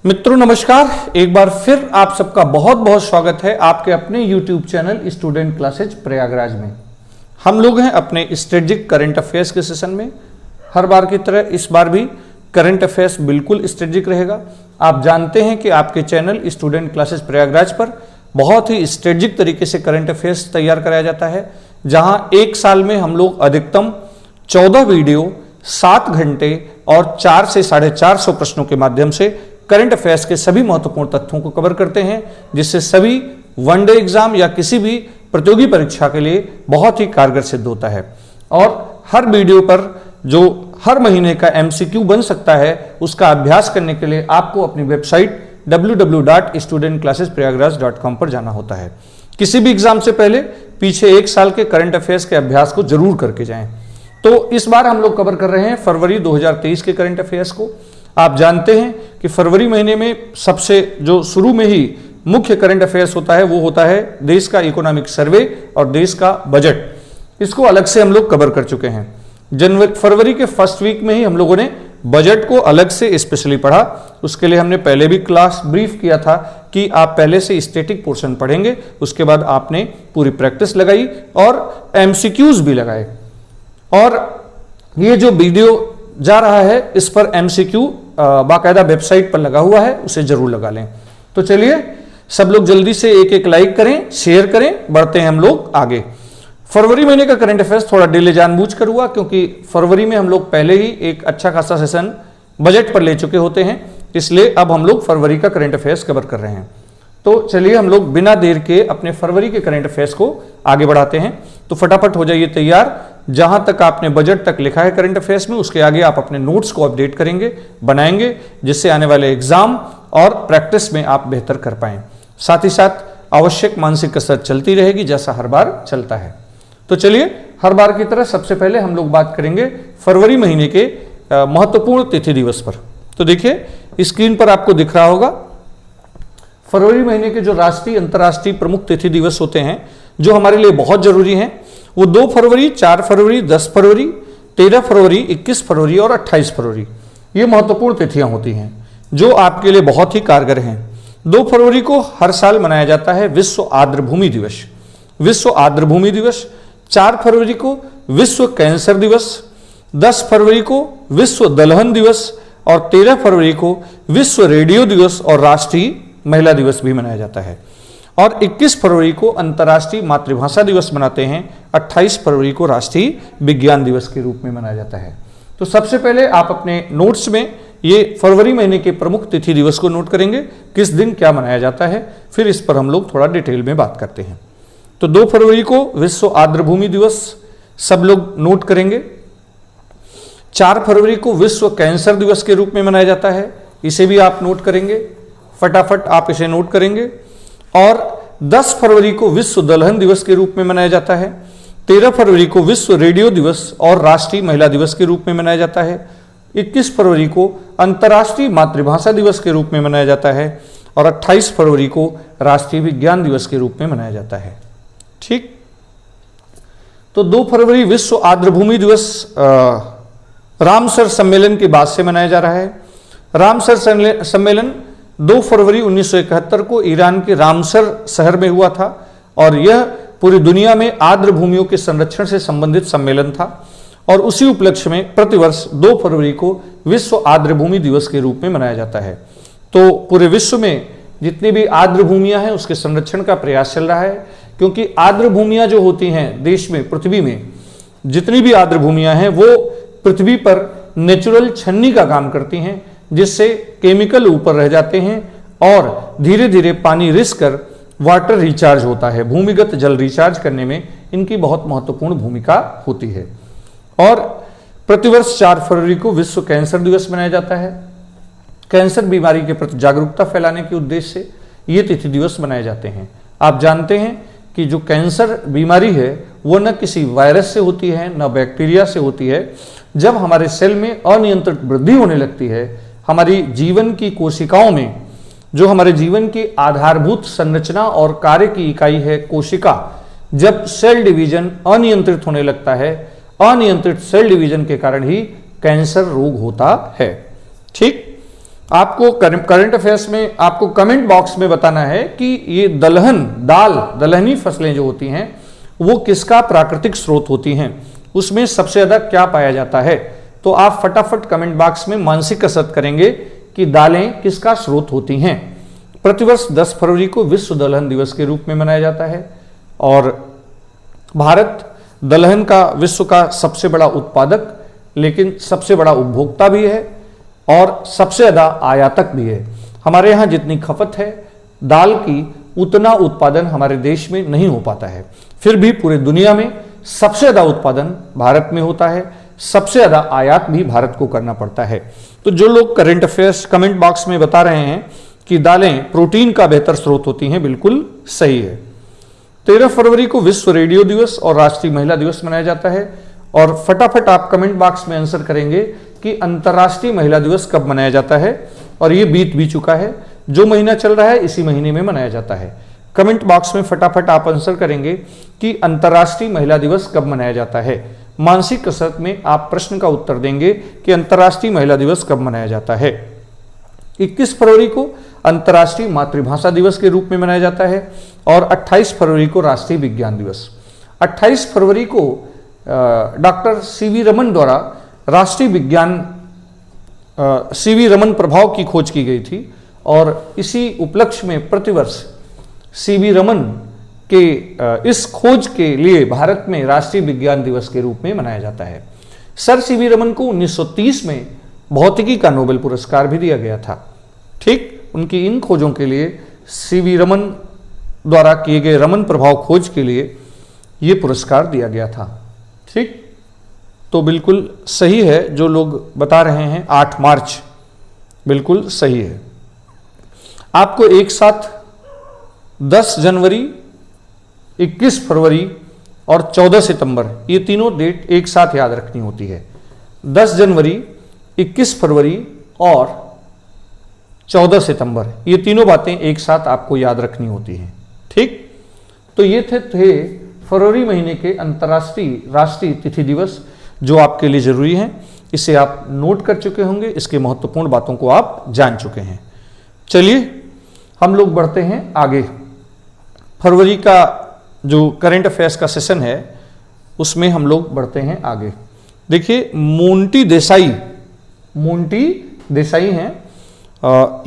मित्रों नमस्कार, एक बार फिर आप सबका बहुत बहुत स्वागत है आपके अपने YouTube channel student classes Prayagraj में। हम लोग हैं अपने स्ट्रेटजिक करंट अफेयर्स के सेशन में। हर बार की तरह इस बार भी करंट अफेयर्स बिल्कुल स्ट्रेटजिक रहेगा। आप जानते हैं कि आपके चैनल स्टूडेंट क्लासेज प्रयागराज पर बहुत ही स्ट्रेटजिक तरीके से करंट अफेयर्स तैयार कराया जाता है, जहां एक साल में हम लोग अधिकतम 14 वीडियो 7 घंटे और 4 से 450 प्रश्नों के माध्यम से करंट अफेयर्स के सभी महत्वपूर्ण तथ्यों को कवर करते हैं, जिससे सभी वनडे एग्जाम या किसी भी प्रतियोगी परीक्षा के लिए बहुत ही कारगर सिद्ध होता है। और हर वीडियो पर जो हर महीने का MCQ बन सकता है, उसका अभ्यास करने के लिए आपको अपनी वेबसाइट www.studentclassesprayagraj.com पर जाना होता है। किसी भी एग्जाम से पहले पीछे एक साल के करंट अफेयर्स के अभ्यास को जरूर करके जाएं। तो इस बार हम लोग कवर कर रहे हैं फरवरी 2023 के करंट अफेयर्स को। आप जानते हैं कि फरवरी महीने में सबसे जो शुरू में ही मुख्य करंट अफेयर्स होता है वो होता है देश का इकोनॉमिक सर्वे और देश का बजट। इसको अलग से हम लोग कवर कर चुके हैं। फरवरी के फर्स्ट वीक में ही हम लोगों ने बजट को अलग से स्पेशली पढ़ा। उसके लिए हमने पहले भी क्लास ब्रीफ किया था कि आप पहले से स्टैटिक पोर्शन पढ़ेंगे, उसके बाद आपने पूरी प्रैक्टिस लगाई और MCQs भी लगाए। और ये जो वीडियो जा रहा है इस पर MCQ बाकायदा वेबसाइट पर लगा हुआ है, उसे जरूर लगा लें। तो चलिए सब लोग जल्दी से एक एक लाइक करें, शेयर करें, बढ़ते हैं हम लोग आगे। फरवरी महीने का करंट अफेयर्स थोड़ा डिले जानबूझ कर हुआ, क्योंकि फरवरी में हम लोग पहले ही एक अच्छा खासा सेशन बजट पर ले चुके होते हैं, इसलिए अब हम लोग फरवरी का करंट अफेयर्स कवर कर रहे हैं। तो चलिए हम लोग बिना देर के अपने फरवरी के करंट अफेयर्स को आगे बढ़ाते हैं। तो फटाफट हो जाइए तैयार। जहां तक आपने बजट तक लिखा है करंट अफेयर्स में, उसके आगे आप अपने नोट्स को अपडेट करेंगे, बनाएंगे, जिससे आने वाले एग्जाम और प्रैक्टिस में आप बेहतर कर पाएं। साथ ही साथ आवश्यक मानसिक कसरत चलती रहेगी, जैसा हर बार चलता है। तो चलिए हर बार की तरह सबसे पहले हम लोग बात करेंगे फरवरी महीने के महत्वपूर्ण तिथि दिवस पर। तो देखिए स्क्रीन पर आपको दिख रहा होगा फरवरी महीने के जो राष्ट्रीय अंतर्राष्ट्रीय प्रमुख तिथि दिवस होते हैं, जो हमारे लिए बहुत जरूरी हैं, वो 2 फरवरी, 4 फरवरी, 10 फरवरी, 13 फरवरी, 21 फरवरी और 28 फरवरी। ये महत्वपूर्ण तिथियां होती हैं जो आपके लिए बहुत ही कारगर हैं। 2 फरवरी को हर साल मनाया जाता है विश्व आर्द्रभूमि दिवस। विश्व आर्द्रभूमि दिवस। 4 फरवरी को विश्व कैंसर दिवस, 10 फरवरी को विश्व दलहन दिवस और 13 फरवरी को विश्व रेडियो दिवस और राष्ट्रीय महिला दिवस भी मनाया जाता है। और 21 फरवरी को अंतर्राष्ट्रीय मातृभाषा दिवस मनाते हैं। 28 फरवरी को राष्ट्रीय विज्ञान दिवस के रूप में मनाया जाता है। तो सबसे पहले आप अपने नोट्स में ये फरवरी महीने के प्रमुख तिथि दिवस को नोट करेंगे, किस दिन क्या मनाया जाता है, फिर इस पर हम लोग थोड़ा डिटेल में बात करते हैं। तो 2 फरवरी को विश्व आर्द्रभूमि दिवस सब लोग नोट करेंगे। 4 फरवरी को विश्व कैंसर दिवस के रूप में मनाया जाता है, इसे भी आप नोट करेंगे, फटाफट आप इसे नोट करेंगे। और 10 फरवरी को विश्व दलहन दिवस के रूप में मनाया जाता है। 13 फरवरी को विश्व रेडियो दिवस और राष्ट्रीय महिला दिवस के रूप में मनाया जाता है। 21 फरवरी को अंतर्राष्ट्रीय मातृभाषा दिवस के रूप में मनाया जाता है और 28 फरवरी को राष्ट्रीय विज्ञान दिवस के रूप में मनाया जाता है। ठीक, तो 2 फरवरी विश्व आर्द्रभूमि दिवस रामसर सम्मेलन के बाद से मनाया जा रहा है। रामसर सम्मेलन 2 फरवरी 1971 को ईरान के रामसर शहर में हुआ था और यह पूरी दुनिया में आर्द्र भूमियों के संरक्षण से संबंधित सम्मेलन था। और उसी उपलक्ष्य में प्रतिवर्ष 2 फरवरी को विश्व आर्द्र भूमि दिवस के रूप में मनाया जाता है। तो पूरे विश्व में जितनी भी आर्द्र भूमियां हैं उसके संरक्षण का प्रयास चल रहा है, क्योंकि आर्द्र भूमियां जो होती हैं देश में, पृथ्वी में जितनी भी आर्द्र भूमियां हैं वो पृथ्वी पर नेचुरल छन्नी का काम करती हैं, जिससे केमिकल ऊपर रह जाते हैं और धीरे धीरे पानी रिस कर वाटर रिचार्ज होता है। भूमिगत जल रिचार्ज करने में इनकी बहुत महत्वपूर्ण भूमिका होती है। और प्रतिवर्ष 4 फरवरी को विश्व कैंसर दिवस मनाया जाता है। कैंसर बीमारी के प्रति जागरूकता फैलाने के उद्देश्य से ये तिथि दिवस मनाए जाते हैं। आप जानते हैं कि जो कैंसर बीमारी है वो न किसी वायरस से होती है न बैक्टीरिया से होती है। जब हमारे सेल में अनियंत्रित वृद्धि होने लगती है, हमारी जीवन की कोशिकाओं में, जो हमारे जीवन की आधारभूत संरचना और कार्य की इकाई है कोशिका, जब सेल डिवीजन अनियंत्रित होने लगता है, अनियंत्रित सेल डिवीजन के कारण ही कैंसर रोग होता है। ठीक, आपको करंट अफेयर्स में आपको कमेंट बॉक्स में बताना है कि ये दलहनी फसलें जो होती हैं वो किसका प्राकृतिक स्रोत होती हैं, उसमें सबसे ज्यादा क्या पाया जाता है। तो आप फटाफट कमेंट बॉक्स में मानसिक कसरत करेंगे कि दालें किसका स्रोत होती हैं। प्रतिवर्ष 10 फरवरी को विश्व दलहन दिवस के रूप में मनाया जाता है और भारत दलहन का विश्व का सबसे बड़ा उत्पादक लेकिन सबसे बड़ा उपभोक्ता भी है और सबसे ज्यादा आयातक भी है। हमारे यहाँ जितनी खपत है दाल की उतना उत्पादन हमारे देश में नहीं हो पाता है, फिर भी पूरे दुनिया में सबसे ज्यादा उत्पादन भारत में होता है, सबसे ज्यादा आयात भी भारत को करना पड़ता है। तो जो लोग करंट अफेयर्स कमेंट बॉक्स में बता रहे हैं कि दालें प्रोटीन का बेहतर स्रोत होती हैं, बिल्कुल सही है। 13 फरवरी को विश्व रेडियो दिवस और राष्ट्रीय महिला दिवस मनाया जाता है और फटाफट आप कमेंट बॉक्स में आंसर करेंगे कि अंतर्राष्ट्रीय महिला दिवस कब मनाया जाता है। और ये बीत भी चुका है, जो महीना चल रहा है इसी महीने में मनाया जाता है। कमेंट बॉक्स में फटाफट आप आंसर करेंगे कि अंतर्राष्ट्रीय महिला दिवस कब मनाया जाता है। मानसिक कसरत में आप प्रश्न का उत्तर देंगे कि अंतर्राष्ट्रीय महिला दिवस कब मनाया जाता है। 21 फरवरी को अंतर्राष्ट्रीय मातृभाषा दिवस के रूप में मनाया जाता है और 28 फरवरी को राष्ट्रीय विज्ञान दिवस। 28 फरवरी को डॉक्टर सीवी रमन द्वारा राष्ट्रीय विज्ञान सीवी रमन प्रभाव की खोज की गई थी और इसी उपलक्ष्य में प्रतिवर्ष सीवी रमन के इस खोज के लिए भारत में राष्ट्रीय विज्ञान दिवस के रूप में मनाया जाता है। सर सीवी रमन को 1930 में भौतिकी का नोबेल पुरस्कार भी दिया गया था। ठीक, उनकी इन खोजों के लिए सीवी रमन द्वारा किए गए रमन प्रभाव खोज के लिए यह पुरस्कार दिया गया था। ठीक, तो बिल्कुल सही है जो लोग बता रहे हैं 8 मार्च बिल्कुल सही है। आपको एक साथ 10 जनवरी, 21 फरवरी और 14 सितंबर ये तीनों डेट एक साथ याद रखनी होती है। 10 जनवरी, 21 फरवरी और 14 सितंबर ये तीनों बातें एक साथ आपको याद रखनी होती हैं। ठीक, तो ये थे फरवरी महीने के अंतर्राष्ट्रीय राष्ट्रीय तिथि दिवस जो आपके लिए जरूरी हैं। इसे आप नोट कर चुके होंगे, इसके महत्वपूर्ण बातों को आप जान चुके हैं। चलिए हम लोग बढ़ते हैं आगे। फरवरी का जो करंट अफेयर्स का सेशन है उसमें हम लोग बढ़ते हैं आगे। देखिए मोंटी देसाई हैं,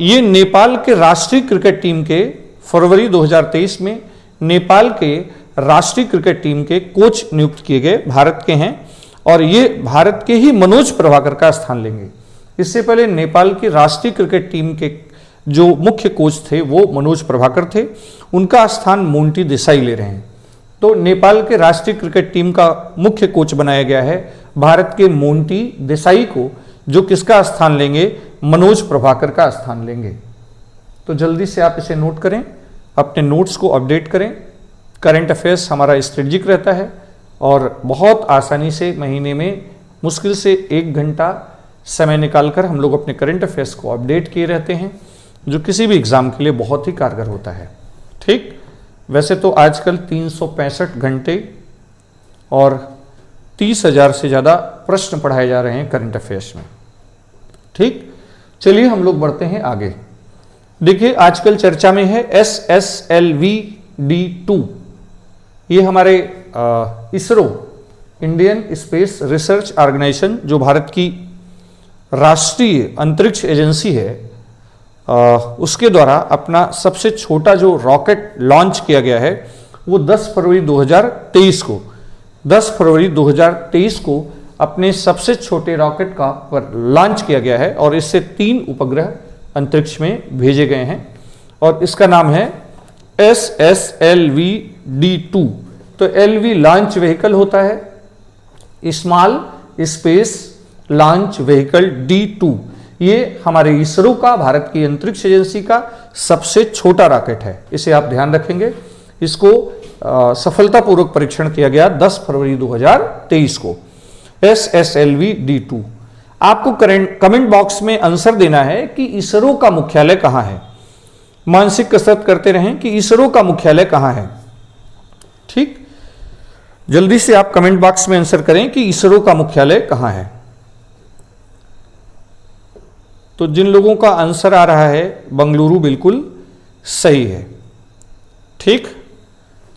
ये नेपाल के राष्ट्रीय क्रिकेट टीम के फरवरी 2023 में नेपाल के राष्ट्रीय क्रिकेट टीम के कोच नियुक्त किए गए, भारत के हैं और ये भारत के ही मनोज प्रभाकर का स्थान लेंगे। इससे पहले नेपाल की राष्ट्रीय क्रिकेट टीम के जो मुख्य कोच थे वो मनोज प्रभाकर थे, उनका स्थान मोंटी देसाई ले रहे हैं। तो नेपाल के राष्ट्रीय क्रिकेट टीम का मुख्य कोच बनाया गया है भारत के मोंटी देसाई को, जो किसका स्थान लेंगे, मनोज प्रभाकर का स्थान लेंगे। तो जल्दी से आप इसे नोट करें, अपने नोट्स को अपडेट करें। करंट अफेयर्स हमारा स्ट्रेटेजिक रहता है और बहुत आसानी से महीने में मुश्किल से 1 घंटा समय निकालकर हम लोग अपने करंट अफेयर्स को अपडेट किए रहते हैं, जो किसी भी एग्जाम के लिए बहुत ही कारगर होता है। ठीक, वैसे तो आजकल 365 घंटे और 30,000 से ज़्यादा प्रश्न पढ़ाए जा रहे हैं करंट अफेयर्स में। ठीक, चलिए हम लोग बढ़ते हैं आगे। देखिए आजकल चर्चा में है SSLV-D2, ये हमारे ISRO Indian space research organisation जो भारत की राष्ट्रीय अंतरिक्ष एजेंसी है, उसके द्वारा अपना सबसे छोटा जो रॉकेट लॉन्च किया गया है वो 10 फरवरी 2023 को अपने सबसे छोटे रॉकेट का पर लॉन्च किया गया है और इससे 3 उपग्रह अंतरिक्ष में भेजे गए हैं और इसका नाम है SSLV-D2। तो LV लॉन्च व्हीकल होता है, small space launch vehicle D2, ये हमारे इसरो का, भारत की अंतरिक्ष एजेंसी का सबसे छोटा रॉकेट है। इसे आप ध्यान रखेंगे। इसको सफलतापूर्वक परीक्षण किया गया 10 फरवरी 2023 को, SSLV-D2। आपको कमेंट बॉक्स में आंसर देना है कि इसरो का मुख्यालय कहां है। मानसिक कसरत करते रहें कि इसरो का मुख्यालय कहां है। ठीक, जल्दी से आप कमेंट बॉक्स में आंसर करें कि इसरो का मुख्यालय कहां है। तो जिन लोगों का आंसर आ रहा है बंगलुरु बिल्कुल सही है। ठीक,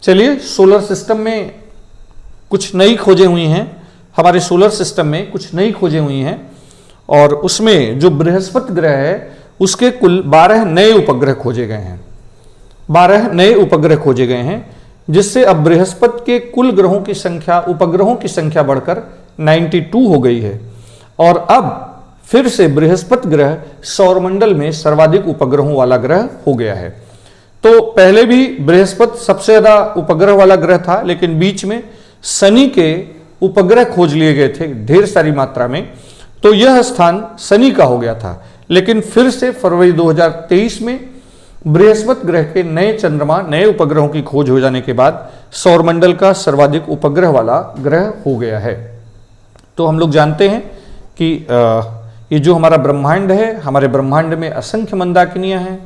चलिए सोलर सिस्टम में कुछ नई खोजें हुई हैं, हमारे सोलर सिस्टम में कुछ नई खोजें हुई हैं और उसमें जो बृहस्पति ग्रह है उसके कुल 12 नए उपग्रह खोजे गए हैं। 12 नए उपग्रह खोजे गए हैं, जिससे अब बृहस्पति के कुल ग्रहों की संख्या, उपग्रहों की संख्या बढ़कर 92 हो गई है और अब फिर से बृहस्पति ग्रह सौरमंडल में सर्वाधिक उपग्रहों वाला ग्रह हो गया है। तो पहले भी बृहस्पति सबसे ज्यादा उपग्रह वाला ग्रह था, लेकिन बीच में शनि के उपग्रह खोज लिए गए थे ढेर सारी मात्रा में, तो यह स्थान शनि का हो गया था। लेकिन फिर से फरवरी 2023 में बृहस्पति ग्रह के नए चंद्रमा, नए उपग्रहों की खोज हो जाने के बाद सौरमंडल का सर्वाधिक उपग्रह वाला ग्रह हो गया है। तो हम लोग जानते हैं कि ये जो हमारा ब्रह्मांड है, हमारे ब्रह्मांड में असंख्य मंदाकिनियां हैं,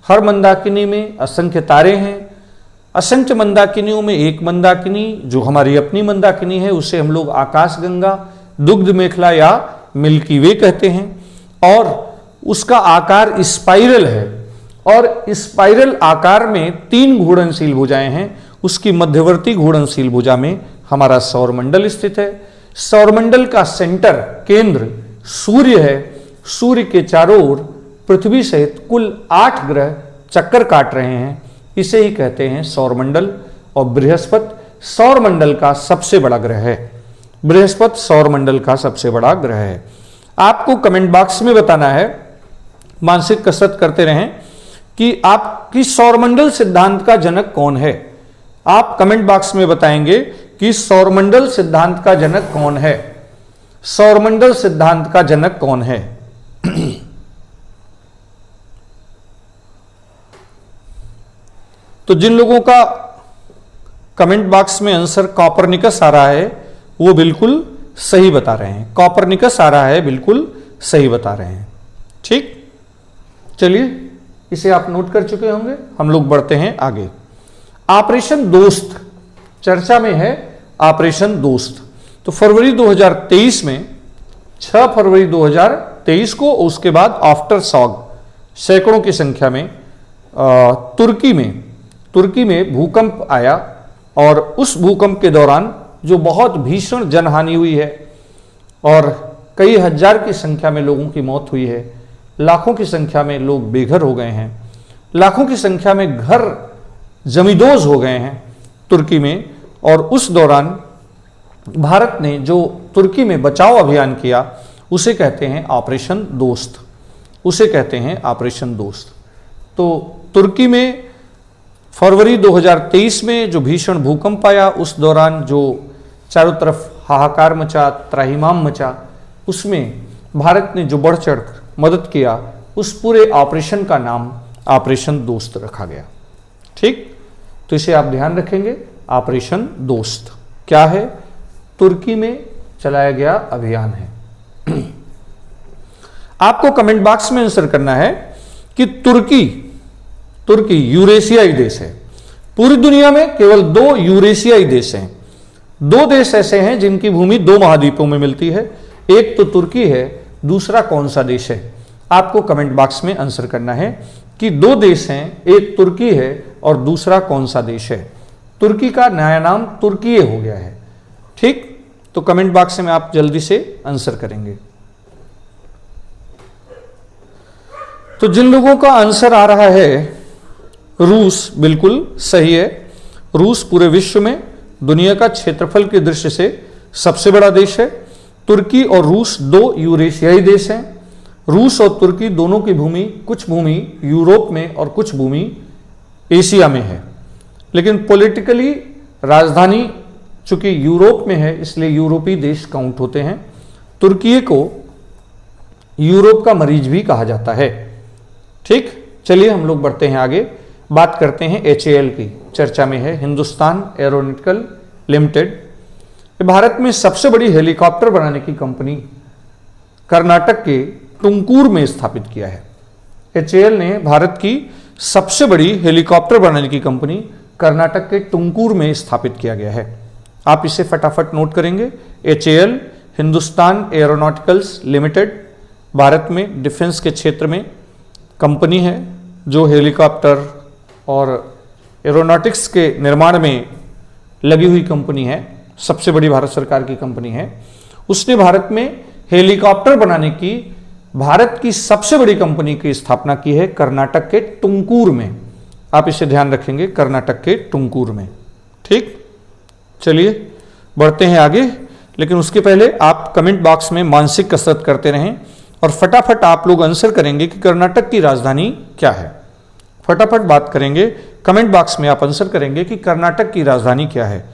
हर मंदाकिनी में असंख्य तारे हैं। असंख्य मंदाकिनियों में एक मंदाकिनी जो हमारी अपनी मंदाकिनी है उसे हम लोग आकाशगंगा, दुग्ध मेखला या मिल्की वे कहते हैं और उसका आकार स्पाइरल है और स्पाइरल आकार में 3 घूर्णनशील भुजाएं हैं। उसकी मध्यवर्ती घूर्णनशील भुजा में हमारा सौरमंडल स्थित है। सौरमंडल का सेंटर, केंद्र सूर्य है। सूर्य के चारों ओर पृथ्वी सहित कुल 8 ग्रह चक्कर काट रहे हैं, इसे ही कहते हैं सौरमंडल। और बृहस्पति सौरमंडल का सबसे बड़ा ग्रह है। बृहस्पति सौरमंडल का सबसे बड़ा ग्रह है। आपको कमेंट बॉक्स में बताना है, मानसिक कसरत करते रहें कि आपकी सौरमंडल सिद्धांत का जनक कौन है। आप कमेंट बॉक्स में बताएंगे कि सौरमंडल सिद्धांत का जनक कौन है। सौरमंडल सिद्धांत का जनक कौन है। तो जिन लोगों का कमेंट बॉक्स में आंसर कॉपरनिकस आ रहा है वो बिल्कुल सही बता रहे हैं। कॉपरनिकस आ रहा है, बिल्कुल सही बता रहे हैं। ठीक, चलिए इसे आप नोट कर चुके होंगे। हम लोग बढ़ते हैं आगे। ऑपरेशन दोस्त चर्चा में है। ऑपरेशन दोस्त तो फरवरी 2023 में 6 फरवरी 2023 को, उसके बाद आफ्टर सॉग सैकड़ों की संख्या में तुर्की में भूकंप आया और उस भूकंप के दौरान जो बहुत भीषण जनहानि हुई है और कई हजार की संख्या में लोगों की मौत हुई है, लाखों की संख्या में लोग बेघर हो गए हैं, लाखों की संख्या में घर जमींदोज हो गए हैं तुर्की में। और उस दौरान भारत ने जो तुर्की में बचाव अभियान किया उसे कहते हैं ऑपरेशन दोस्त, उसे कहते हैं ऑपरेशन दोस्त। तो तुर्की में फरवरी 2023 में जो भीषण भूकंप आया उस दौरान जो चारों तरफ हाहाकार मचा, त्राहिमाम मचा, उसमें भारत ने जो बढ़ चढ़ मदद किया, उस पूरे ऑपरेशन का नाम ऑपरेशन दोस्त रखा गया। ठीक, तो इसे आप ध्यान रखेंगे। ऑपरेशन दोस्त क्या है? तुर्की में चलाया गया अभियान है। आपको कमेंट बॉक्स में आंसर करना है कि तुर्की यूरेशियाई देश है। पूरी दुनिया में केवल 2 यूरेशियाई देश हैं। 2 देश ऐसे हैं जिनकी भूमि 2 महाद्वीपों में मिलती है। एक तो तुर्की है, दूसरा कौन सा देश है? आपको कमेंट बॉक्स में आंसर करना है कि 2 देश हैं, एक तुर्की है और दूसरा कौन सा देश है। तुर्की का नया नाम तुर्की हो गया है। ठीक, तो कमेंट बॉक्स में आप जल्दी से आंसर करेंगे। तो जिन लोगों का आंसर आ रहा है रूस, बिल्कुल सही है। रूस पूरे विश्व में दुनिया का क्षेत्रफल की दृष्टि से सबसे बड़ा देश है। तुर्की और रूस 2 यूरेशियाई देश हैं। रूस और तुर्की दोनों की भूमि, कुछ भूमि यूरोप में और कुछ भूमि एशिया में है, लेकिन पॉलिटिकली राजधानी चूंकि यूरोप में है इसलिए यूरोपीय देश काउंट होते हैं। तुर्की को यूरोप का मरीज भी कहा जाता है। ठीक, चलिए हम लोग बढ़ते हैं आगे, बात करते हैं HAL की। चर्चा में है हिंदुस्तान एरोनॉटिकल लिमिटेड। भारत में सबसे बड़ी हेलीकॉप्टर बनाने की कंपनी कर्नाटक के टुमकुर में स्थापित किया है। HAL ने भारत की सबसे बड़ी हेलीकॉप्टर बनाने की कंपनी कर्नाटक के टुमकुर में स्थापित किया गया है। आप इसे फटाफट नोट करेंगे। HAL Hindustan aeronauticals limited Bharat में डिफेंस के क्षेत्र में कंपनी है जो हेलीकॉप्टर और एरोनॉटिक्स के निर्माण में लगी हुई कंपनी है, सबसे बड़ी भारत सरकार की कंपनी है। उसने भारत में हेलीकॉप्टर बनाने की भारत की सबसे बड़ी कंपनी की स्थापना की है कर्नाटक के तुमकुर में। आप इसे ध्यान रखेंगे, कर्नाटक के तुमकुर में। ठीक, चलिए बढ़ते हैं आगे, लेकिन उसके पहले आप कमेंट बॉक्स में मानसिक कसरत करते रहें और फटाफट आप लोग आंसर करेंगे कि कर्नाटक की राजधानी क्या है। फटाफट बात करेंगे, कमेंट बॉक्स में आप आंसर करेंगे कि कर्नाटक की राजधानी क्या है।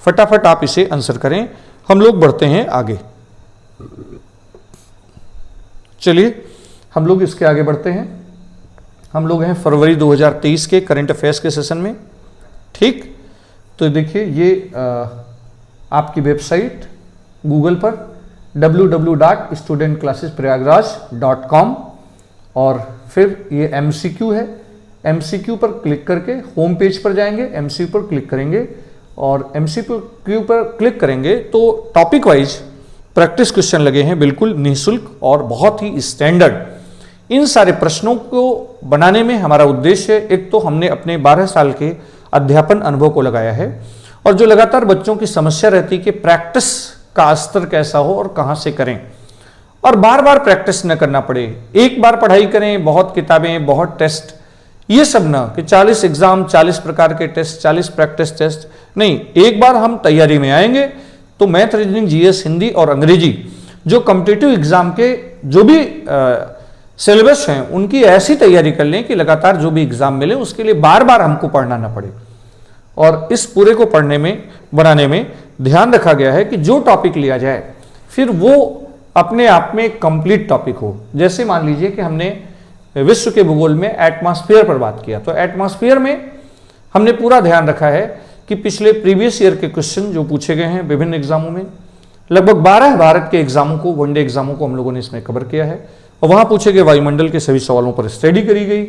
फटाफट आप इसे आंसर करें, हम लोग बढ़ते हैं आगे। चलिए हम लोग इसके आगे बढ़ते हैं। हम लोग हैं फरवरी 2023 के करंट अफेयर्स के सेशन में। ठीक, तो देखिए ये आपकी वेबसाइट गूगल पर www.studentclassesprayagraj.com और फिर ये MCQ है। MCQ पर क्लिक करके होम पेज पर जाएंगे, MCQ पर क्लिक करेंगे और MCQ पर क्लिक करेंगे तो टॉपिक वाइज प्रैक्टिस क्वेश्चन लगे हैं, बिल्कुल निःशुल्क और बहुत ही स्टैंडर्ड। इन सारे प्रश्नों को बनाने में हमारा उद्देश्य, एक तो हमने अपने 12 साल के अध्यापन अनुभव को लगाया है और जो लगातार बच्चों की समस्या रहती कि प्रैक्टिस का स्तर कैसा हो और कहां से करें और बार बार प्रैक्टिस न करना पड़े। एक बार पढ़ाई करें, बहुत किताबें, बहुत टेस्ट, ये सब ना कि 40 एग्जाम, 40 प्रकार के टेस्ट, 40 प्रैक्टिस टेस्ट नहीं। एक बार हम तैयारी में आएंगे तो मैथ, रीजनिंग, जीएस, हिंदी और अंग्रेजी जो कॉम्पिटिटिव एग्जाम के जो भी सिलेबस हैं उनकी ऐसी तैयारी कर लें कि लगातार जो भी एग्जाम मिले उसके लिए बार बार हमको पढ़ना ना पड़े। और इस पूरे को पढ़ने में, बनाने में ध्यान रखा गया है कि जो टॉपिक लिया जाए फिर वो अपने आप में कंप्लीट टॉपिक हो। जैसे मान लीजिए कि हमने विश्व के भूगोल में एटमॉस्फेयर पर बात किया, तो एटमॉस्फेयर में हमने पूरा ध्यान रखा है कि पिछले प्रीवियस ईयर के क्वेश्चन जो पूछे गए हैं विभिन्न एग्जामों में, लगभग 12 भारत के एग्जामों को, वनडे एग्जामों को हम लोगों ने इसमें कवर किया है और वहां पूछे गए वायुमंडल के सभी सवालों पर स्टडी करी गई,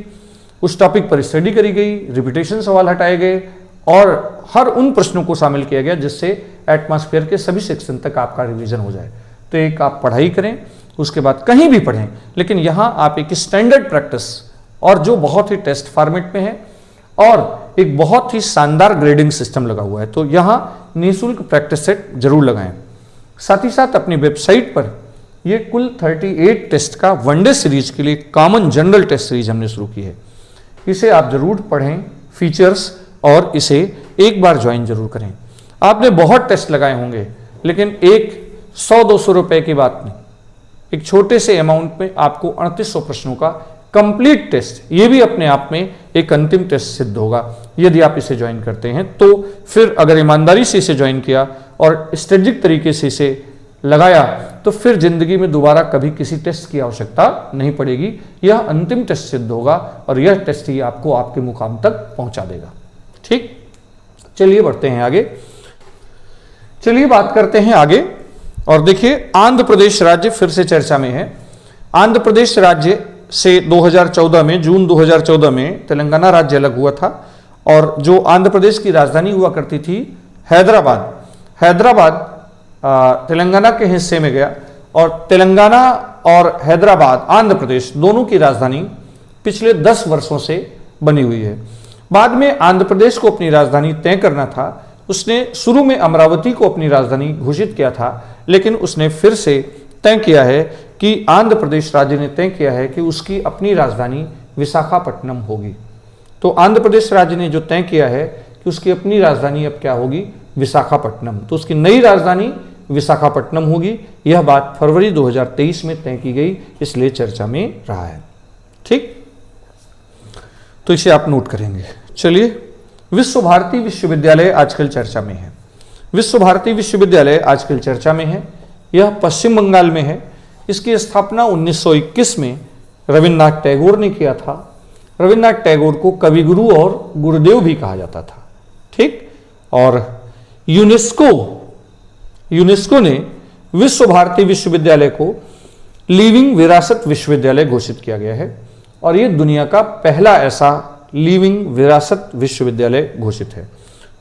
उस टॉपिक पर स्टडी करी गई, रिपीटेशन सवाल हटाए गए और हर उन प्रश्नों को शामिल किया गया जिससे एटमॉस्फेयर के सभी सेक्शन तक आपका रिवीजन हो जाए। तो एक आप पढ़ाई करें, उसके बाद कहीं भी पढ़ें, लेकिन यहां आप एक स्टैंडर्ड प्रैक्टिस और जो बहुत ही टेस्ट फॉर्मेट में है और एक बहुत ही शानदार ग्रेडिंग सिस्टम लगा हुआ है, तो यहां निःशुल्क प्रैक्टिस सेट जरूर लगाएं। साथ ही साथ अपनी वेबसाइट पर ये कुल 38 टेस्ट का वनडे सीरीज के लिए कॉमन जनरल टेस्ट सीरीज हमने शुरू की है। इसे आप जरूर पढ़ें, फीचर्स, और इसे एक बार ज्वाइन जरूर करें। आपने बहुत टेस्ट लगाए होंगे, लेकिन एक 100-200 रुपए की बात नहीं, एक छोटे से अमाउंट में आपको 3800 प्रश्नों का कंप्लीट टेस्ट, ये भी अपने आप में एक अंतिम टेस्ट सिद्ध होगा यदि आप इसे ज्वाइन करते हैं। तो फिर अगर ईमानदारी से इसे ज्वाइन किया और स्ट्रेटेजिक तरीके से इसे लगाया तो फिर जिंदगी में दोबारा कभी किसी टेस्ट की आवश्यकता नहीं पड़ेगी। यह अंतिम टेस्ट सिद्ध होगा और यह टेस्ट ही आपको आपके मुकाम तक पहुंचा देगा। ठीक, चलिए बढ़ते हैं आगे। चलिए बात करते हैं आगे और देखिए आंध्र प्रदेश राज्य फिर से चर्चा में है। आंध्र प्रदेश राज्य से 2014 में, जून 2014 में तेलंगाना राज्य अलग हुआ था और जो आंध्र प्रदेश की राजधानी हुआ करती थी हैदराबाद, हैदराबाद तेलंगाना के हिस्से में गया और तेलंगाना और हैदराबाद, आंध्र प्रदेश दोनों की राजधानी पिछले 10 वर्षों से बनी हुई है। बाद में आंध्र प्रदेश को अपनी राजधानी तय करना था, उसने शुरू में अमरावती को अपनी राजधानी घोषित किया था, लेकिन उसने फिर से तय किया है कि आंध्र प्रदेश राज्य ने तय किया है कि उसकी अपनी राजधानी विशाखापट्टनम होगी। तो आंध्र प्रदेश राज्य ने जो तय किया है कि उसकी अपनी राजधानी अब क्या होगी, विशाखापट्टनम, तो उसकी नई राजधानी विशाखापट्टनम होगी। यह बात फरवरी 2023 में तय की गई, इसलिए चर्चा में रहा है। ठीक, तो इसे आप नोट करेंगे। चलिए, विश्व भारती विश्वविद्यालय आजकल चर्चा में है। विश्व भारती विश्वविद्यालय आजकल चर्चा में है। यह पश्चिम बंगाल में है। इसकी स्थापना 1921 में रविन्द्रनाथ टैगोर ने किया था। रविन्द्रनाथ टैगोर को कविगुरु और गुरुदेव भी कहा जाता था। ठीक, और यूनेस्को ने विश्व भारती विश्वविद्यालय को लिविंग विरासत विश्वविद्यालय घोषित किया गया है और यह दुनिया का पहला ऐसा लिविंग विरासत विश्वविद्यालय घोषित है।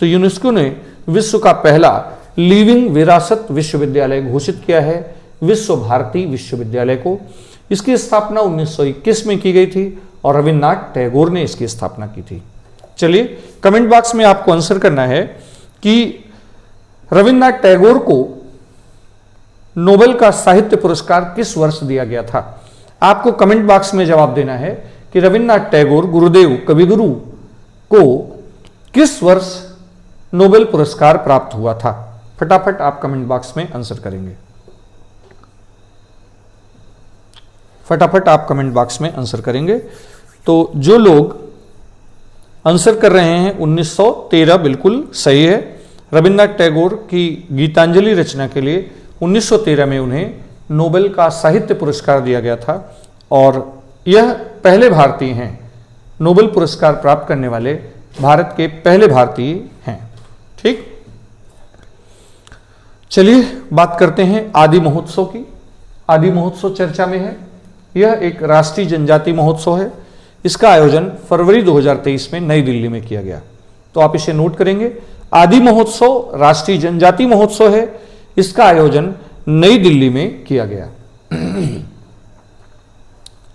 तो यूनेस्को ने विश्व का पहला लिविंग विरासत विश्वविद्यालय घोषित किया है विश्व भारती विश्वविद्यालय को। इसकी स्थापना 1921 में की गई थी और रविन्द्रनाथ टैगोर ने इसकी स्थापना की थी। चलिए कमेंट बॉक्स में आपको आंसर करना है कि रविन्द्रनाथ टैगोर को नोबेल का साहित्य पुरस्कार किस वर्ष दिया गया था। आपको कमेंट बॉक्स में जवाब देना है कि रविन्द्रनाथ टैगोर गुरुदेव कविगुरु को किस वर्ष नोबेल पुरस्कार प्राप्त हुआ था। फटाफट आप कमेंट बॉक्स में आंसर करेंगे। फटाफट आप कमेंट बॉक्स में आंसर करेंगे। तो जो लोग आंसर कर रहे हैं 1913 बिल्कुल सही है। रविन्द्रनाथ टैगोर की गीतांजलि रचना के लिए 1913 में उन्हें नोबेल का साहित्य पुरस्कार दिया गया था और यह पहले भारतीय हैं, नोबेल पुरस्कार प्राप्त करने वाले भारत के पहले भारतीय हैं। ठीक, चलिए बात करते हैं आदि महोत्सव की। आदि महोत्सव चर्चा में है। यह एक राष्ट्रीय जनजाति महोत्सव है। इसका आयोजन फरवरी 2023 में नई दिल्ली में किया गया। तो आप इसे नोट करेंगे। आदि महोत्सव राष्ट्रीय जनजाति महोत्सव है। इसका आयोजन नई दिल्ली में किया गया।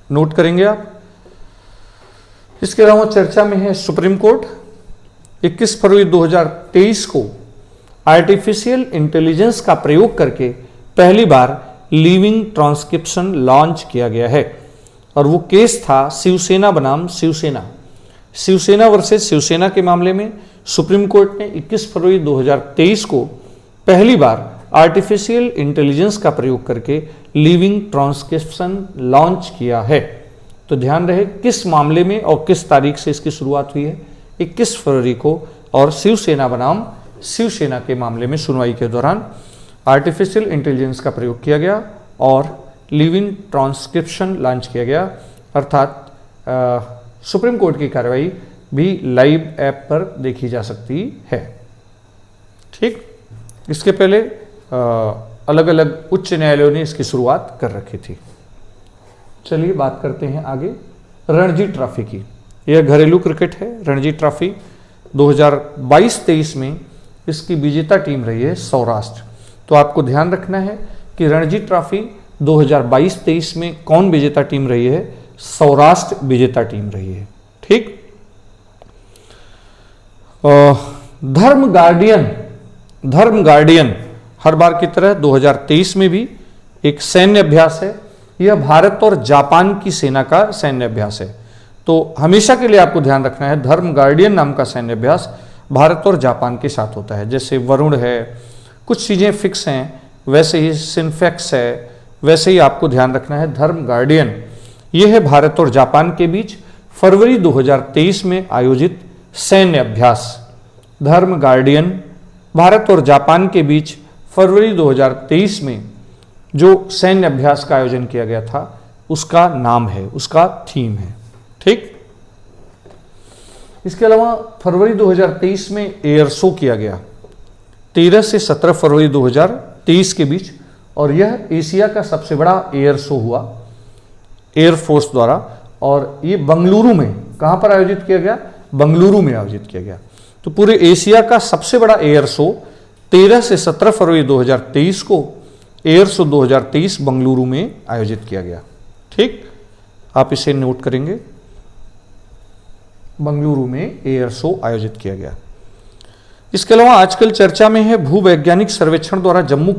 नोट करेंगे आप। इसके अलावा चर्चा में है सुप्रीम कोर्ट 21 फरवरी 2023 को आर्टिफिशियल इंटेलिजेंस का प्रयोग करके पहली बार लिविंग ट्रांसक्रिप्शन लॉन्च किया गया है और वो केस था शिवसेना बनाम शिवसेना। शिवसेना वर्सेस शिवसेना के मामले में सुप्रीम कोर्ट ने 21 फरवरी 2023 को पहली बार आर्टिफिशियल इंटेलिजेंस का प्रयोग करके लिविंग ट्रांसक्रिप्शन लॉन्च किया है। तो ध्यान रहे किस मामले में और किस तारीख से इसकी शुरुआत हुई है, 21 फरवरी को, और शिवसेना बनाम शिवसेना के मामले में सुनवाई के दौरान आर्टिफिशियल इंटेलिजेंस का प्रयोग किया गया और लिविंग ट्रांसक्रिप्शन लॉन्च किया गया। अर्थात सुप्रीम कोर्ट की कार्रवाई भी लाइव ऐप पर देखी जा सकती है। ठीक, इसके पहले अलग अलग उच्च न्यायालयों ने इसकी शुरुआत कर रखी थी। चलिए बात करते हैं आगे रणजी ट्रॉफी की। यह घरेलू क्रिकेट है। रणजी ट्रॉफी 2022-23 में इसकी विजेता टीम रही है सौराष्ट्र। तो आपको ध्यान रखना है कि रणजी ट्रॉफी 2022-23 में कौन विजेता टीम रही है? सौराष्ट्र विजेता टीम रही है। ठीक, धर्म गार्डियन हर बार की तरह 2023 में भी एक सैन्य अभ्यास है। यह भारत और जापान की सेना का सैन्य अभ्यास है। तो हमेशा के लिए आपको ध्यान रखना है धर्म गार्डियन नाम का सैन्य अभ्यास भारत और जापान के साथ होता है। जैसे वरुण है, कुछ चीजें फिक्स हैं, वैसे ही सिंफेक्स है, वैसे ही आपको ध्यान रखना है धर्म गार्डियन। यह है भारत और जापान के बीच फरवरी 2023 में आयोजित सैन्य अभ्यास। धर्म गार्डियन भारत और जापान के बीच फरवरी 2023 में जो सैन्य अभ्यास का आयोजन किया गया था उसका नाम है, उसका थीम है। ठीक, इसके अलावा फरवरी 2023 में एयर शो किया गया 13 से 17 फरवरी 2023 के बीच, और यह एशिया का सबसे बड़ा एयर शो हुआ एयरफोर्स द्वारा। और ये बंगलुरु में, कहां पर आयोजित किया गया? बंगलुरु में आयोजित किया गया। तो पूरे एशिया का सबसे बड़ा एयर शो 13 से 17 फरवरी 2023 को एयर शो 2023 बंगलुरु में आयोजित किया गया। ठीक, आप इसे नोट करेंगे। बंगलुरु में एयर शो आयोजित किया गया। इसके अलावा आजकल चर्चा में है भूवैज्ञानिक सर्वेक्षण द्वारा जम्मू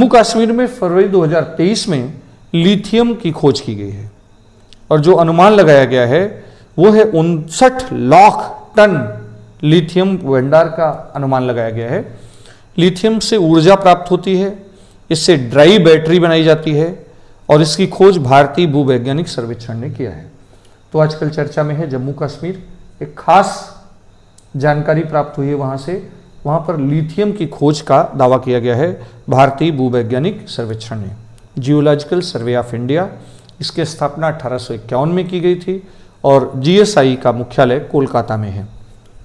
कश्मीर में फरवरी 2023 में लिथियम की खोज की गई है और जो अनुमान लगाया गया है वो है 59 लाख टन लिथियम भंडार का अनुमान लगाया गया है। लिथियम से ऊर्जा प्राप्त होती है, इससे ड्राई बैटरी बनाई जाती है और इसकी खोज भारतीय भूवैज्ञानिक सर्वेक्षण ने किया है। तो आजकल चर्चा में है जम्मू कश्मीर, एक खास जानकारी प्राप्त हुई है वहां से। वहां पर लिथियम की खोज का दावा किया गया है भारतीय भूवैज्ञानिक सर्वेक्षण ने। जियोलॉजिकल सर्वे ऑफ इंडिया, इसकी स्थापना 1851 में की गई थी और जीएसआई का मुख्यालय कोलकाता में है।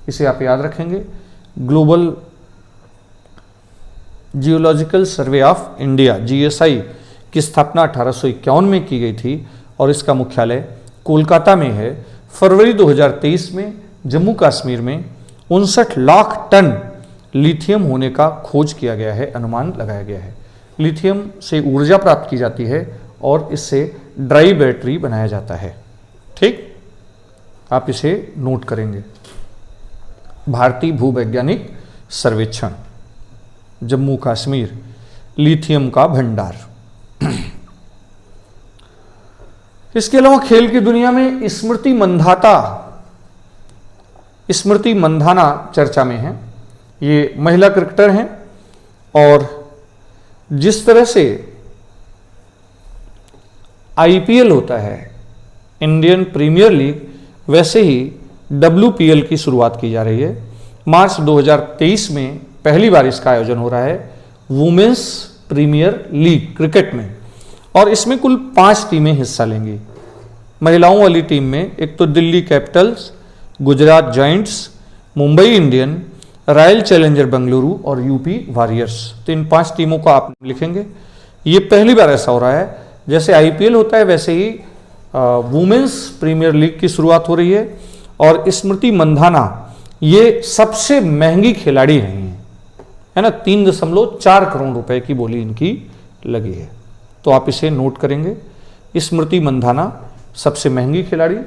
इसे आप याद रखेंगे। Global geological survey of India GSI की स्थापना 1851 में की गई थी और इसका मुख्यालय कोलकाता में है। फरवरी 2023 में जम्मू कश्मीर में 59 लाख टन लिथियम होने का खोज किया गया है, अनुमान लगाया गया है। लिथियम से ऊर्जा प्राप्त की जाती है और इससे ड्राई बैटरी बनाया जाता है। ठीक, आप इसे नोट करेंगे। भारतीय भूवैज्ञानिक सर्वेक्षण, जम्मू कश्मीर, लिथियम का भंडार। इसके अलावा खेल की दुनिया में स्मृति मंधाना चर्चा में है। ये महिला क्रिकेटर हैं और जिस तरह से आईपीएल होता है, इंडियन प्रीमियर लीग, वैसे ही WPL की शुरुआत की जा रही है। मार्च 2023 में पहली बार इसका आयोजन हो रहा है, वुमेन्स प्रीमियर लीग क्रिकेट में, और इसमें कुल 5 टीमें हिस्सा लेंगी। महिलाओं वाली टीम में एक तो Delhi Capitals, Gujarat giants, Mumbai Indian, royal challenger Bengaluru और यूपी वॉरियर्स। तो इन 5 टीमों को आप लिखेंगे। ये पहली बार ऐसा हो रहा है, जैसे आईपीएल होता है वैसे ही वुमेन्स प्रीमियर लीग की शुरुआत हो रही है। और स्मृति मंधाना ये सबसे महंगी खिलाड़ी रही हैं, है ना। 3.4 करोड़ रुपए की बोली इनकी लगी है, तो आप इसे नोट करेंगे। स्मृति मंधाना सबसे महंगी खिलाड़ी,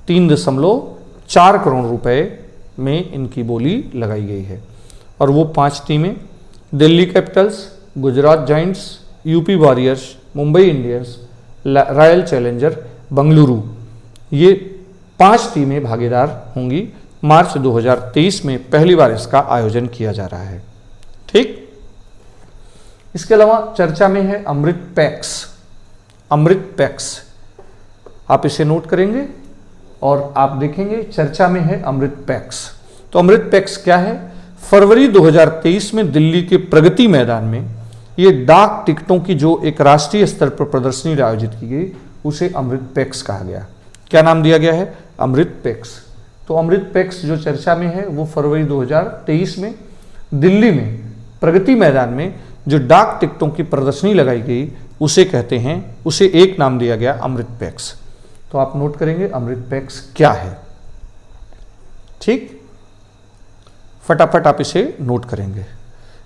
3.4 करोड़ रुपए में इनकी बोली लगाई गई है। और वो 5 टीमें Delhi Capitals, Gujarat giants, UP warriors, Mumbai Indians, royal challenger Bengaluru, ये 5 टीमें भागीदार होंगी। मार्च 2023 में पहली बार इसका आयोजन किया जा रहा है। ठीक, इसके अलावा चर्चा में है अमृत पैक्स। आप इसे नोट करेंगे और आप देखेंगे चर्चा में है अमृत पैक्स। तो अमृत पैक्स क्या है? फरवरी 2023 में दिल्ली के प्रगति मैदान में ये डाक टिकटों की जो एक राष्ट्रीय स्तर पर प्रदर्शनी आयोजित की गई, उसे अमृत पैक्स कहा गया। क्या नाम दिया गया है? अमृत पैक्स। तो अमृत पैक्स जो चर्चा में है वो फरवरी 2023 में दिल्ली में प्रगति मैदान में जो डाक टिकटों की प्रदर्शनी लगाई गई, उसे कहते हैं, उसे एक नाम दिया गया अमृत पैक्स। तो आप नोट करेंगे अमृत पैक्स क्या है। ठीक, फटाफट आप इसे नोट करेंगे।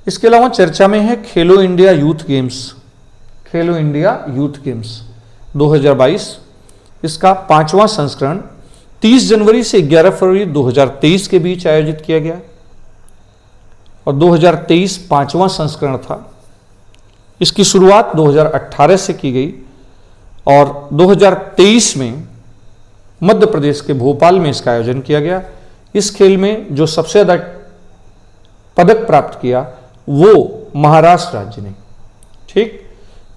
इसके अलावा चर्चा में है खेलो इंडिया यूथ गेम्स 2022। इसका 5वां संस्करण 30 जनवरी से 11 फरवरी 2023 के बीच आयोजित किया गया और 2023 5वां संस्करण था। इसकी शुरुआत 2018 से की गई और 2023 में मध्य प्रदेश के भोपाल में इसका आयोजन किया गया। इस खेल में जो सबसे ज्यादा पदक प्राप्त किया वो महाराष्ट्र राज्य ने। ठीक,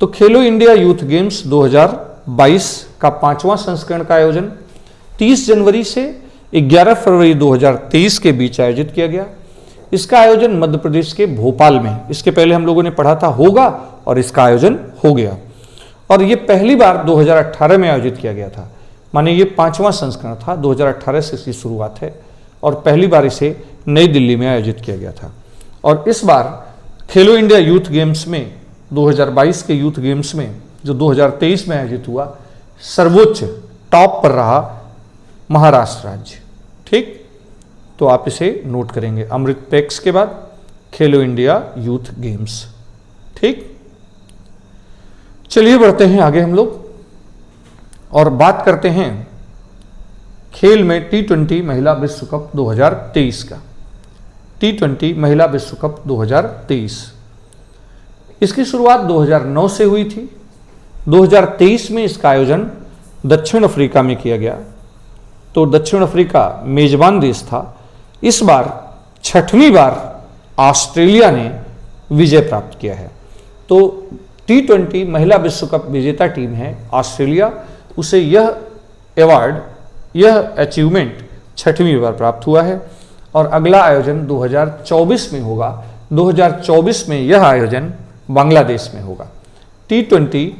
तो खेलो इंडिया यूथ गेम्स 2022 का 5वां संस्करण का आयोजन 30 जनवरी से 11 फरवरी 2023 के बीच आयोजित किया गया। इसका आयोजन मध्य प्रदेश के भोपाल में, इसके पहले हम लोगों ने पढ़ा था होगा, और इसका आयोजन हो गया। और ये पहली बार 2018 में आयोजित किया गया था, माने ये 5वां संस्करण था, 2018 से इसकी शुरुआत है और पहली बार इसे नई दिल्ली में आयोजित किया गया था। और इस बार खेलो इंडिया यूथ गेम्स में 2022 के यूथ गेम्स में जो 2023 में आयोजित हुआ, सर्वोच्च टॉप पर रहा महाराष्ट्र राज्य। ठीक, तो आप इसे नोट करेंगे। अमृत पैक्स के बाद खेलो इंडिया यूथ गेम्स। ठीक, चलिए बढ़ते हैं आगे हम लोग और बात करते हैं खेल में T20 महिला विश्व कप 2023 का। T20 महिला विश्व कप 2023, इसकी शुरुआत 2009 से हुई थी। 2023 में इसका आयोजन दक्षिण अफ्रीका में किया गया। तो दक्षिण अफ्रीका मेजबान देश था। इस बार 6वीं बार ऑस्ट्रेलिया ने विजय प्राप्त किया है। तो T20 महिला विश्व कप विजेता टीम है ऑस्ट्रेलिया, उसे यह अवार्ड, यह अचीवमेंट 6वीं बार प्राप्त हुआ है। और अगला आयोजन 2024 में होगा। 2024 में यह आयोजन बांग्लादेश में होगा। T20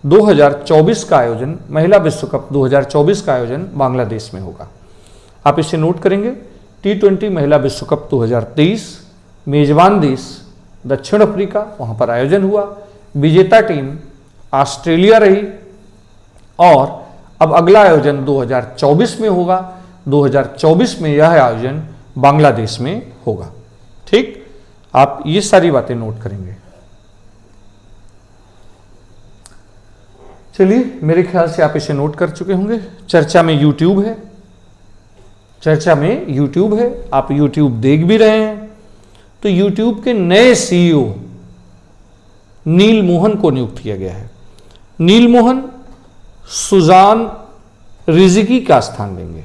2024 का आयोजन, महिला विश्व कप 2024 का आयोजन बांग्लादेश में होगा। आप इसे नोट करेंगे। T20 महिला विश्व कप 2023, मेजबान देश दक्षिण अफ्रीका, वहां पर आयोजन हुआ। विजेता टीम ऑस्ट्रेलिया रही और अब अगला आयोजन 2024 में होगा। 2024 में यह आयोजन बांग्लादेश में होगा। ठीक, आप ये सारी बातें नोट करेंगे। चलिए, मेरे ख्याल से आप इसे नोट कर चुके होंगे। चर्चा में यूट्यूब है, चर्चा में यूट्यूब है, आप यूट्यूब देख भी रहे हैं। तो यूट्यूब के नए सीईओ नील मोहन को नियुक्त किया गया है। नील मोहन सुजान रिजकी का स्थान लेंगे।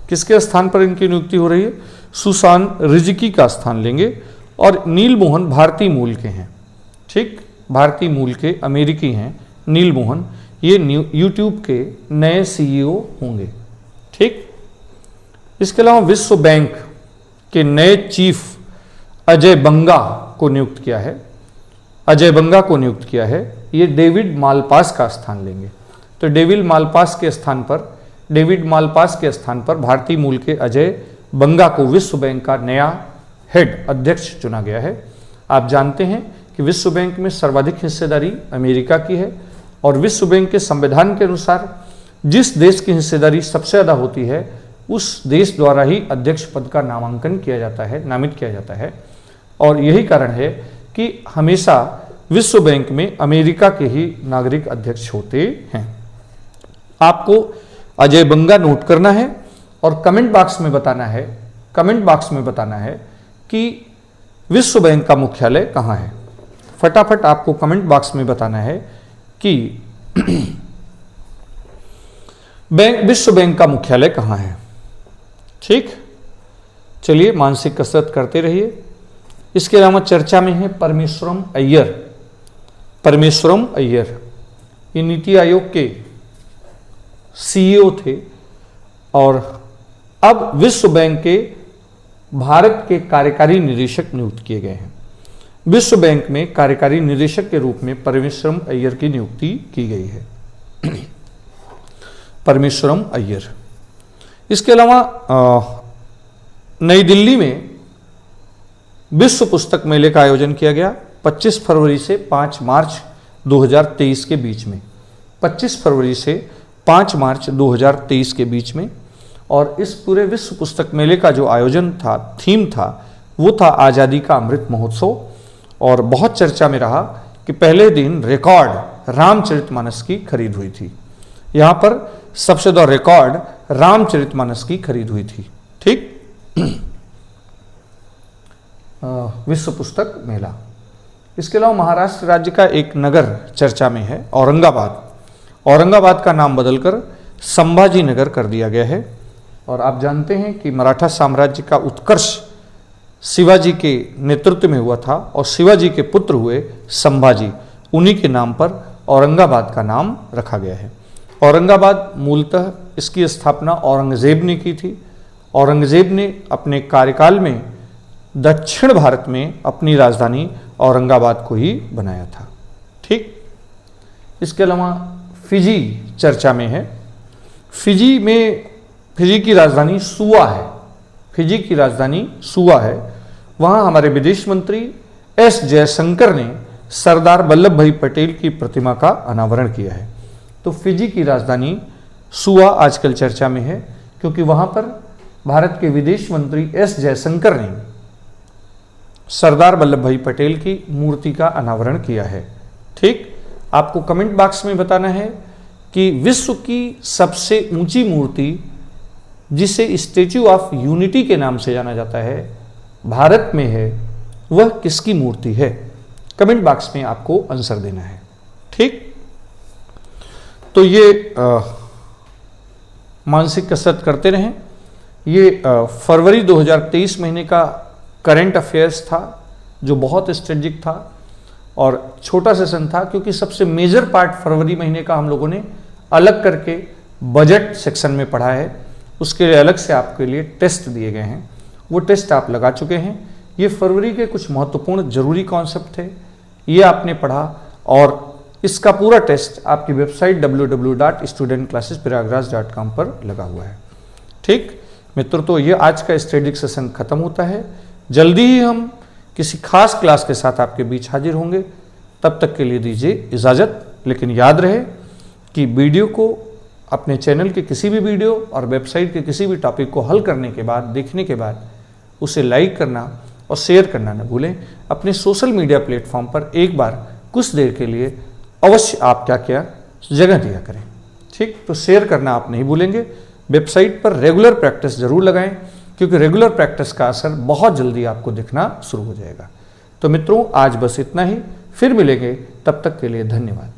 किसके स्थान पर इनकी नियुक्ति हो रही है? सुसान रिजकी का स्थान लेंगे। और नील मोहन भारतीय मूल के हैं, ठीक, भारतीय मूल के अमेरिकी हैं नील मोहन। ये यूट्यूब के नए सीईओ होंगे, ठीक। इसके अलावा विश्व बैंक के नए चीफ अजय बंगा को नियुक्त किया है। अजय बंगा को नियुक्त किया है। ये डेविड मालपास का स्थान लेंगे। तो डेविड मालपास के स्थान पर भारतीय मूल के अजय बंगा को विश्व बैंक का नया हेड अध्यक्ष चुना गया है। आप जानते हैं कि विश्व बैंक में सर्वाधिक हिस्सेदारी अमेरिका की है और विश्व बैंक के संविधान के अनुसार जिस देश की हिस्सेदारी सबसे ज़्यादा होती है उस देश द्वारा ही अध्यक्ष पद का नामांकन किया जाता है, नामित किया जाता है। और यही कारण है कि हमेशा विश्व बैंक में अमेरिका के ही नागरिक अध्यक्ष होते हैं। आपको अजय बंगा नोट करना है और कमेंट बॉक्स में बताना है कि विश्व बैंक का मुख्यालय कहाँ है। फटाफट आपको कमेंट बॉक्स में बताना है कि विश्व बैंक का मुख्यालय कहाँ है, ठीक। चलिए, मानसिक कसरत करते रहिए। इसके अलावा चर्चा में है परमेश्वरम अय्यर। ये नीति आयोग के सीईओ थे और अब विश्व बैंक के भारत के कार्यकारी निदेशक नियुक्त किए गए हैं। विश्व बैंक में कार्यकारी निदेशक के रूप में परमेश्वरम अय्यर की नियुक्ति की गई है। परमेश्वरम अय्यर। इसके अलावा नई दिल्ली में विश्व पुस्तक मेले का आयोजन किया गया 25 फरवरी से 5 मार्च 2023 के बीच में। 25 फरवरी से 5 मार्च 2023 के बीच में। और इस पूरे विश्व पुस्तक मेले का जो आयोजन था, थीम था, वो था आज़ादी का अमृत महोत्सव। और बहुत चर्चा में रहा कि पहले दिन रिकॉर्ड रामचरितमानस की खरीद हुई थी। यहाँ पर सबसे ज़्यादा रिकॉर्ड रामचरितमानस की खरीद हुई थी, ठीक। विश्व पुस्तक मेला। इसके अलावा महाराष्ट्र राज्य का एक नगर चर्चा में है, औरंगाबाद। औरंगाबाद का नाम बदलकर संभाजी नगर कर दिया गया है। और आप जानते हैं कि मराठा साम्राज्य का उत्कर्ष शिवाजी के नेतृत्व में हुआ था और शिवाजी के पुत्र हुए संभाजी, उन्हीं के नाम पर औरंगाबाद का नाम रखा गया है। औरंगाबाद मूलतः इसकी स्थापना औरंगजेब ने की थी। औरंगजेब ने अपने कार्यकाल में दक्षिण भारत में अपनी राजधानी औरंगाबाद को ही बनाया था, ठीक। इसके अलावा फिजी चर्चा में है। फिजी की राजधानी सुआ है। वहाँ हमारे विदेश मंत्री एस जयशंकर ने सरदार वल्लभ भाई पटेल की प्रतिमा का अनावरण किया है। तो फिजी की राजधानी सुआ आजकल चर्चा में है क्योंकि वहाँ पर भारत के विदेश मंत्री एस जयशंकर ने सरदार वल्लभ भाई पटेल की मूर्ति का अनावरण किया है, ठीक। आपको कमेंट बॉक्स में बताना है कि विश्व की सबसे ऊंची मूर्ति जिसे स्टैच्यू ऑफ यूनिटी के नाम से जाना जाता है, भारत में है, वह किसकी मूर्ति है। कमेंट बॉक्स में आपको आंसर देना है, ठीक। तो ये मानसिक कसरत करते रहें। ये फरवरी 2023 महीने का करंट अफेयर्स था जो बहुत स्ट्रेटेजिक था और छोटा सेशन था क्योंकि सबसे मेजर पार्ट फरवरी महीने का हम लोगों ने अलग करके बजट सेक्शन में पढ़ा है। उसके लिए अलग से आपके लिए टेस्ट दिए गए हैं, वो टेस्ट आप लगा चुके हैं। ये फरवरी के कुछ महत्वपूर्ण जरूरी कॉन्सेप्ट थे, ये आपने पढ़ा और इसका पूरा टेस्ट आपकी वेबसाइट www.studentclassesprayagraj.com पर लगा हुआ है, ठीक मित्रों। तो ये आज का स्टैटिक सेशन खत्म होता है। जल्दी ही हम किसी खास क्लास के साथ आपके बीच हाजिर होंगे। तब तक के लिए दीजिए इजाज़त। लेकिन याद रहे कि वीडियो को अपने चैनल के किसी भी वीडियो और वेबसाइट के किसी भी टॉपिक को हल करने के बाद, देखने के बाद उसे लाइक करना और शेयर करना न भूलें। अपने सोशल मीडिया प्लेटफॉर्म पर एक बार कुछ देर के लिए अवश्य आप क्या जगह दिया करें। ठीक, तो शेयर करना आप नहीं भूलेंगे। वेबसाइट पर रेगुलर प्रैक्टिस जरूर लगाएं, क्योंकि रेगुलर प्रैक्टिस का असर बहुत जल्दी आपको दिखना शुरू हो जाएगा। तो मित्रों, आज बस इतना ही, फिर मिलेंगे, तब तक के लिए धन्यवाद।